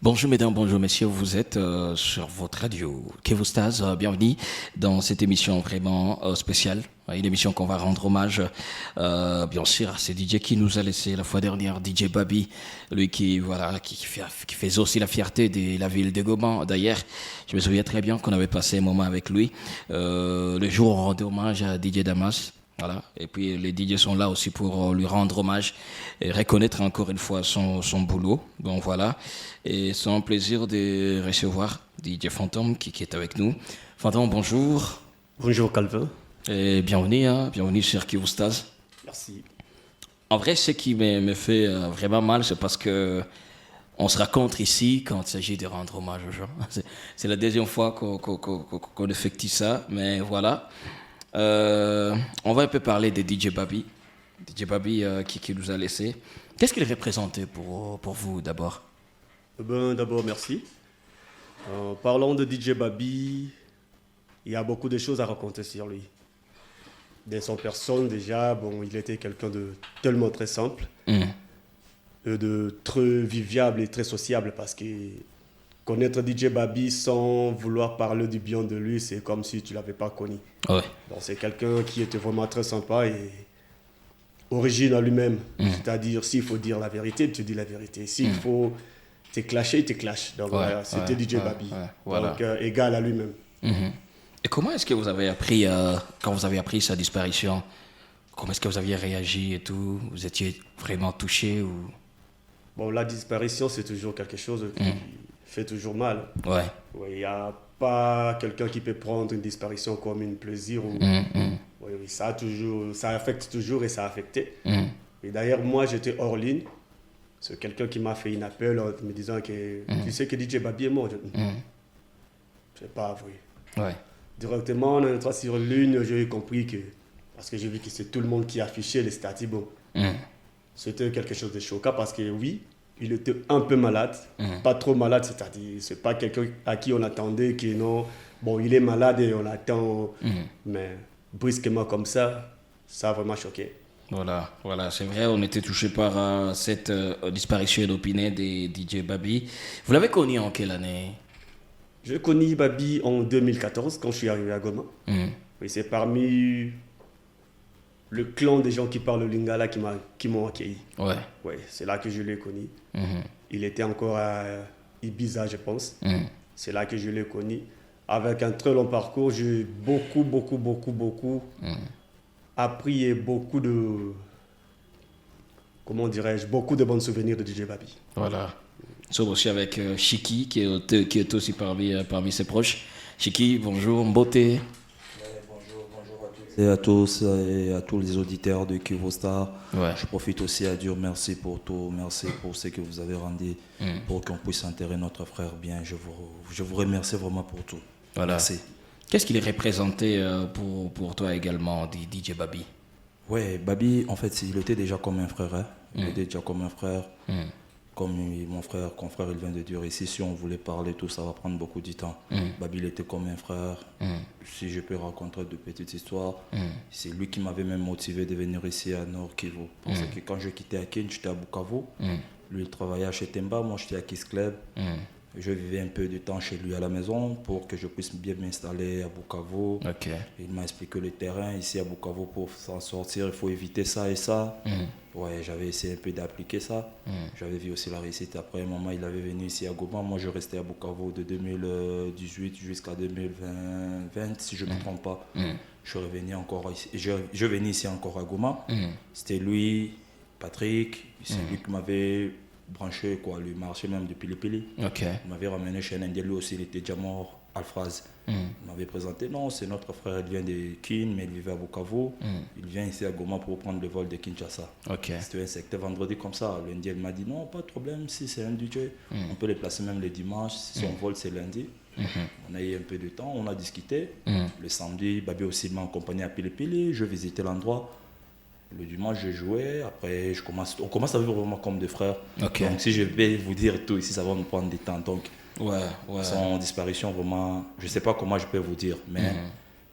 Bonjour mesdames, bonjour messieurs, vous êtes sur votre radio Kevostaz, bienvenue dans cette émission vraiment spéciale, une émission qu'on va rendre hommage bien sûr à ce DJ qui nous a laissé la fois dernière, DJ Babi, lui qui fait aussi la fierté de la ville de Goma. D'ailleurs, je me souviens très bien qu'on avait passé un moment avec lui, le jour où on rendait hommage à DJ Damas. Voilà. Et puis les DJ sont là aussi pour lui rendre hommage et reconnaître encore une fois son boulot. Bon voilà. Et c'est un plaisir de recevoir DJ Fantôme qui est avec nous. Fantôme, bonjour. Bonjour Calvin. Et bienvenue sur Kivustaz. Merci. En vrai, ce qui me fait vraiment mal, c'est parce que on se rencontre ici quand il s'agit de rendre hommage aux gens. C'est la deuxième fois qu'on effectue ça, mais voilà. On va un peu parler de DJ Babi. DJ Babi qui nous a laissé. Qu'est-ce qu'il représentait pour vous d'abord? D'abord, merci. Parlons de DJ Babi. Il y a beaucoup de choses à raconter sur lui. Dans son personne, déjà, il était quelqu'un de tellement très simple, de très viviable et très sociable, parce que connaître DJ Babi sans vouloir parler du bien de lui, c'est comme si tu ne l'avais pas connu. Ouais. Donc c'est quelqu'un qui était vraiment très sympa et origine à lui-même. C'est-à-dire, s'il faut dire la vérité, tu dis la vérité. S'il faut te clasher, il te clash. Donc voilà, c'était DJ Babi. Voilà. Donc égal à lui-même. Et comment est-ce que vous avez appris, quand vous avez appris sa disparition, comment est-ce que vous aviez réagi et tout? Vous étiez vraiment touché ou... Bon, la disparition, c'est toujours quelque chose qui fait toujours mal. Ouais. Il n'y a pas quelqu'un qui peut prendre une disparition comme un plaisir. Oui, ça affecte toujours et ça a affecté. Et d'ailleurs, moi, j'étais hors ligne. C'est quelqu'un qui m'a fait un appel en me disant que tu sais que DJ Babi est mort. C'est pas vrai. Ouais. Directement, en entrant sur ligne, j'ai compris que, parce que j'ai vu que c'est tout le monde qui affichait les statuts. C'était quelque chose de choquant parce que oui, il était un peu malade, pas trop malade, c'est-à-dire c'est pas quelqu'un à qui on attendait que non, il est malade et on attend, mais brusquement comme ça a vraiment choqué. Voilà, c'est vrai, on était touché par cette disparition inopinée de DJ Babi. Vous l'avez connu en quelle année? J'ai connu Babi en 2014 quand je suis arrivé à Goma. Oui, c'est parmi le clan des gens qui parlent le lingala qui m'ont accueilli. Ouais, c'est là que je l'ai connu. Il était encore à Ibiza, je pense. C'est là que je l'ai connu. Avec un très long parcours, j'ai beaucoup appris et beaucoup de bons souvenirs de DJ Babi. Voilà. Nous sommes aussi avec Chiki qui est aussi parmi ses proches. Chiki, bonjour, Mbote. Et à tous et à tous les auditeurs de Kivostar. Ouais. Je profite aussi à dire merci pour tout, merci pour ce que vous avez rendu pour qu'on puisse enterrer notre frère bien. Je vous remercie vraiment pour tout. Voilà. Merci. Qu'est-ce qu'il est représenté pour toi également, DJ Babi? Ouais, Babi, en fait, il était déjà comme un frère. Il était déjà comme un frère. Comme mon frère, confrère, il vient de dire ici, si on voulait parler, tout ça va prendre beaucoup de temps. Babi, il était comme un frère. Si je peux raconter de petites histoires, c'est lui qui m'avait même motivé de venir ici à Nord Kivu. Parce que quand je quittais Akin, j'étais à Bukavu. Lui, il travaillait chez Temba, moi j'étais à Kiss Club. Je vivais un peu de temps chez lui à la maison pour que je puisse bien m'installer à Bukavu. Okay. Il m'a expliqué le terrain ici à Bukavu pour s'en sortir, il faut éviter ça et ça. Ouais, j'avais essayé un peu d'appliquer ça. J'avais vu aussi la réussite. Après un moment, il avait venu ici à Goma. Moi, je restais à Bukavu de 2018 jusqu'à 2020, si je ne me trompe pas. Je suis revenu encore ici. Je venais ici encore à Goma. C'était lui, Patrick, c'est lui qui m'avait branché le marché même de Pili. Okay. Il m'avait ramené chez un Indien, lui aussi il était déjà mort, Alphaz. Il m'avait présenté, non, c'est notre frère, il vient de Kin, mais il vivait à Bukavu. Il vient ici à Goma pour prendre le vol de Kinshasa. Okay. C'était un secteur vendredi comme ça. L'Indien m'a dit, non, pas de problème, si c'est un DJ, on peut les placer même le dimanche, si son vol c'est lundi. On a eu un peu de temps, on a discuté. Le samedi, Babi aussi m'a accompagné à Pili, je visitais l'endroit. Le dimanche, je jouais. Après, on commence à vivre vraiment comme des frères. Okay. Donc, si je vais vous dire tout ici, ça va me prendre du temps. Donc, ouais. son disparition, vraiment, je ne sais pas comment je peux vous dire. Mais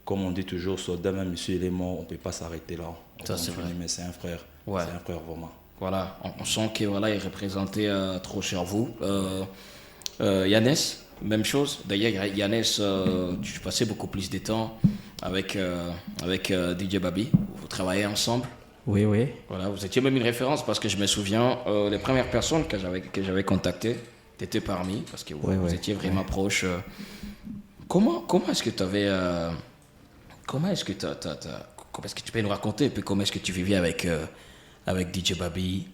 comme on dit toujours, soldat, même monsieur, il est mort, on ne peut pas s'arrêter là. Ça, c'est vrai. Mais c'est un frère. Ouais. C'est un frère, vraiment. Voilà, on sent qu'il est représenté trop sur vous. Yannès, même chose. D'ailleurs, Yannès, tu passais beaucoup plus de temps avec DJ Babi. Vous travaillez ensemble. Oui, oui. Voilà, vous étiez même une référence parce que je me souviens, les premières personnes que j'avais contactées, tu étais parmi parce que vous étiez vraiment proches. Comment est-ce que tu avais. Comment est-ce que tu peux nous raconter un peu comment est-ce que tu vivais avec DJ Babi?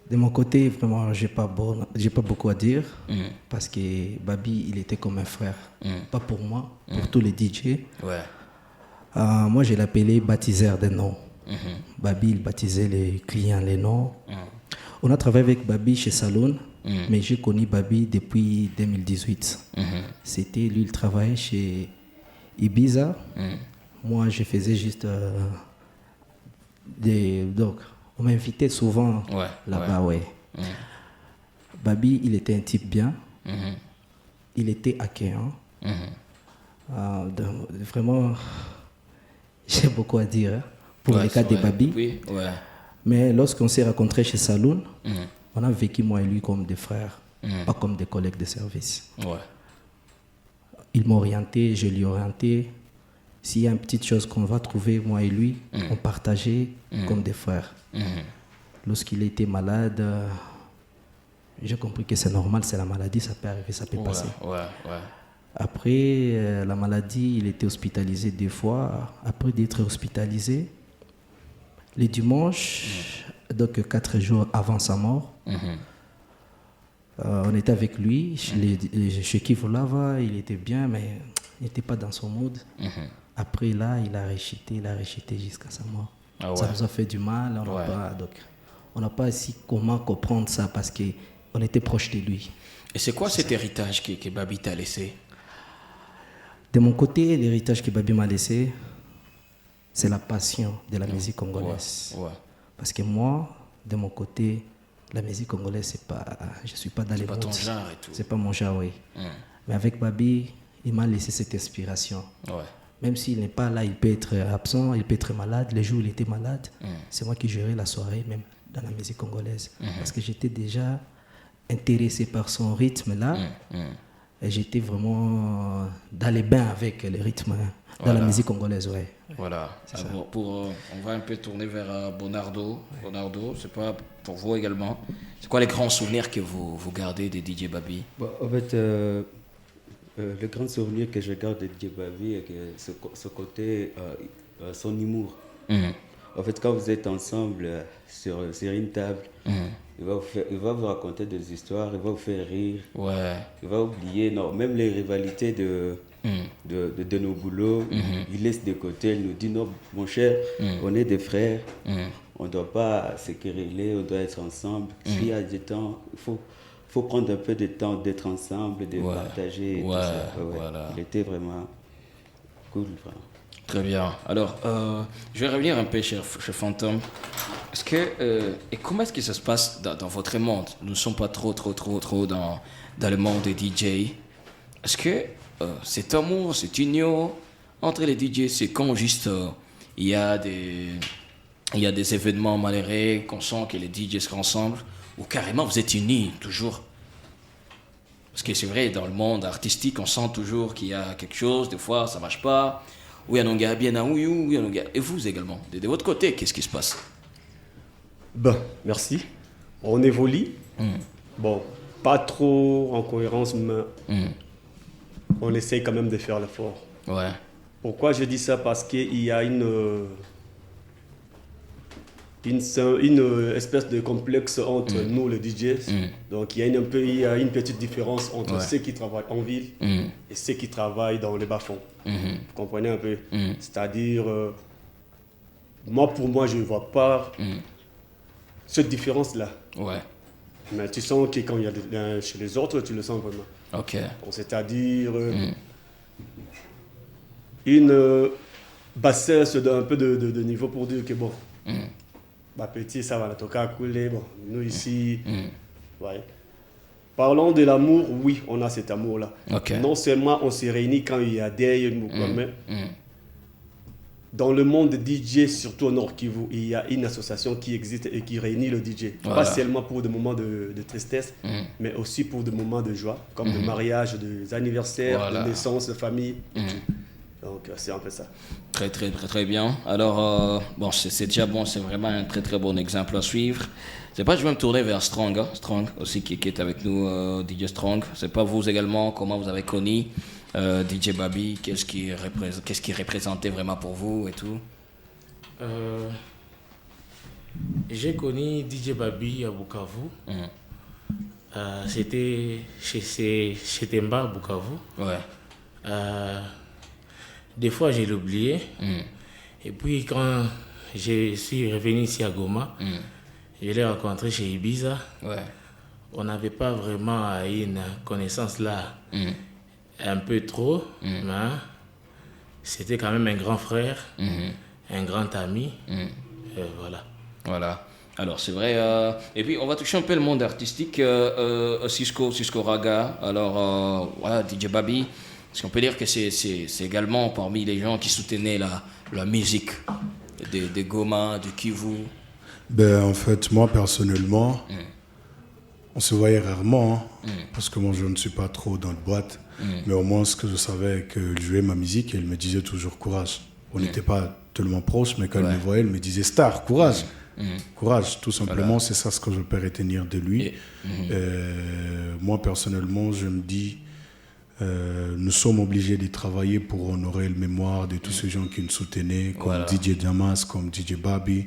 De mon côté, vraiment, j'ai pas beaucoup à dire parce que Babi, il était comme un frère. Pas pour moi, pour tous les DJ. Ouais. Moi, je l'appelais baptiseur des noms. Babi, il baptisait les clients, les noms. On a travaillé avec Babi chez Saloon, mais j'ai connu Babi depuis 2018. C'était lui, il travaillait chez Ibiza. Moi, je faisais juste donc, on m'invitait souvent là-bas, Babi, il était un type bien. Il était accueillant. Vraiment, j'ai beaucoup à dire pour le cas de Babi. Mais lorsqu'on s'est rencontrés chez Saloon, on a vécu moi et lui comme des frères, pas comme des collègues de service. Il m'a orienté, je l'ai orienté. S'il y a une petite chose qu'on va trouver, moi et lui, on partageait comme des frères. Lorsqu'il était malade, j'ai compris que c'est normal, c'est la maladie, ça peut arriver, ça peut passer. Après la maladie, il était hospitalisé 2 fois. Après d'être hospitalisé, les dimanches, donc 4 jours avant sa mort, on était avec lui chez Kivolava, il était bien, mais il n'était pas dans son mood. Après là, il a réchité jusqu'à sa mort. Ça nous a fait du mal, on n'a pas su comment comprendre ça parce qu'on était proche de lui. Et c'est quoi cet héritage que Babi t'a laissé? De mon côté, l'héritage que Babi m'a laissé, c'est la passion de la musique congolaise. Parce que moi, de mon côté, la musique congolaise, je ne suis pas dans les moods. C'est pas ton genre et tout. C'est pas mon genre, oui. Mais avec Babi, il m'a laissé cette inspiration. Même s'il n'est pas là, il peut être absent, il peut être malade. Les jours où il était malade, c'est moi qui gérais la soirée, même dans la musique congolaise. Parce que j'étais déjà intéressé par son rythme là. Et j'étais vraiment dans les bains avec le rythme dans la musique congolaise, Voilà. Alors, on va un peu tourner vers Bonardo. Bonardo, c'est pas pour vous également. C'est quoi les grands souvenirs que vous gardez de DJ Babi? En fait, le grand souvenir que je garde de DJ Babi, c'est ce côté, son humour. En fait, quand vous êtes ensemble sur une table, il va vous raconter des histoires, il va vous faire rire. Il va oublier, même les rivalités de nos boulots, il laisse de côté, il nous dit non, mon cher, on est des frères, on ne doit pas se quereller, on doit être ensemble. S'il y a du temps, il faut prendre un peu de temps d'être ensemble, de partager. Tout ça. Il était vraiment cool. Vraiment. Très bien. Alors, je vais revenir un peu chez Fantôme. Est-ce que, et comment est-ce que ça se passe dans votre monde? Nous ne sommes pas trop dans le monde des DJ. Est-ce que cet amour, cette union entre les DJ, c'est quand juste il y a des événements malheureux, qu'on sent que les DJ seront ensemble, ou carrément vous êtes unis toujours? Parce que c'est vrai, dans le monde artistique, on sent toujours qu'il y a quelque chose, des fois ça ne marche pas. Oui, un gars bien, oui, un gars. Et vous également, de votre côté, qu'est-ce qui se passe? Merci. On évolue. Bon, pas trop en cohérence, mais on essaye quand même de faire l'effort. Pourquoi je dis ça? Parce qu'il y a une espèce de complexe entre nous, les DJs. Donc, il y a une petite différence entre ceux qui travaillent en ville et ceux qui travaillent dans les bas-fonds. Vous comprenez un peu? C'est-à-dire, pour moi, je ne vois pas cette différence-là. Mais tu sens que quand il y a chez les autres, tu le sens vraiment. Bon, c'est-à-dire, une bassesse d'un peu de niveau pour dire que bon, petit, ça va, la toka a coulé. Bon, nous ici, parlons de l'amour, oui, on a cet amour-là. Non seulement on se réunit quand il y a des mais dans le monde DJ, surtout au Nord Kivu, il y a une association qui existe et qui réunit le DJ. Pas seulement pour des moments de tristesse, mais aussi pour des moments de joie, comme des mariages, des anniversaires, des naissances de famille. Donc, c'est un peu ça. Très, très, très, très bien. Alors, bon, c'est déjà bon, c'est vraiment un très, très bon exemple à suivre. C'est pas, je vais me tourner vers Strong, hein? Strong aussi qui est avec nous, DJ Strong. C'est pas vous également, comment vous avez connu DJ Babi, qu'est-ce qui représentait vraiment pour vous et tout? J'ai connu DJ Babi à Bukavu. C'était chez Temba à Bukavu. Ouais. Des fois, j'ai oublié. Et puis, quand je suis revenu ici à Goma, je l'ai rencontré chez Ibiza. Ouais. On n'avait pas vraiment une connaissance là, un peu trop, mais c'était quand même un grand frère, un grand ami. Voilà. Voilà. Alors, c'est vrai. Et puis, on va toucher un peu le monde artistique. Cisco Raga. Alors, voilà, DJ Babi. Est-ce qu'on peut dire que c'est également parmi les gens qui soutenaient la musique de Goma, de Kivu? Ben, en fait, moi, personnellement, on se voyait rarement, parce que moi, je ne suis pas trop dans le boîte. Mais au moins, ce que je savais, qu'elle jouait ma musique, elle me disait toujours courage. On n'était pas tellement proches, mais quand elle me voyait, elle me disait star, courage. Courage, tout simplement, voilà. C'est ça ce que je peux retenir de lui. Moi, personnellement, je me dis, nous sommes obligés de travailler pour honorer la mémoire de tous ces gens qui nous soutenaient, comme DJ Damas, comme DJ Babi.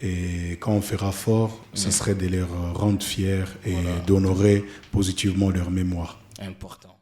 Et quand on fera fort, ça serait de les rendre fiers et d'honorer positivement leur mémoire. Important.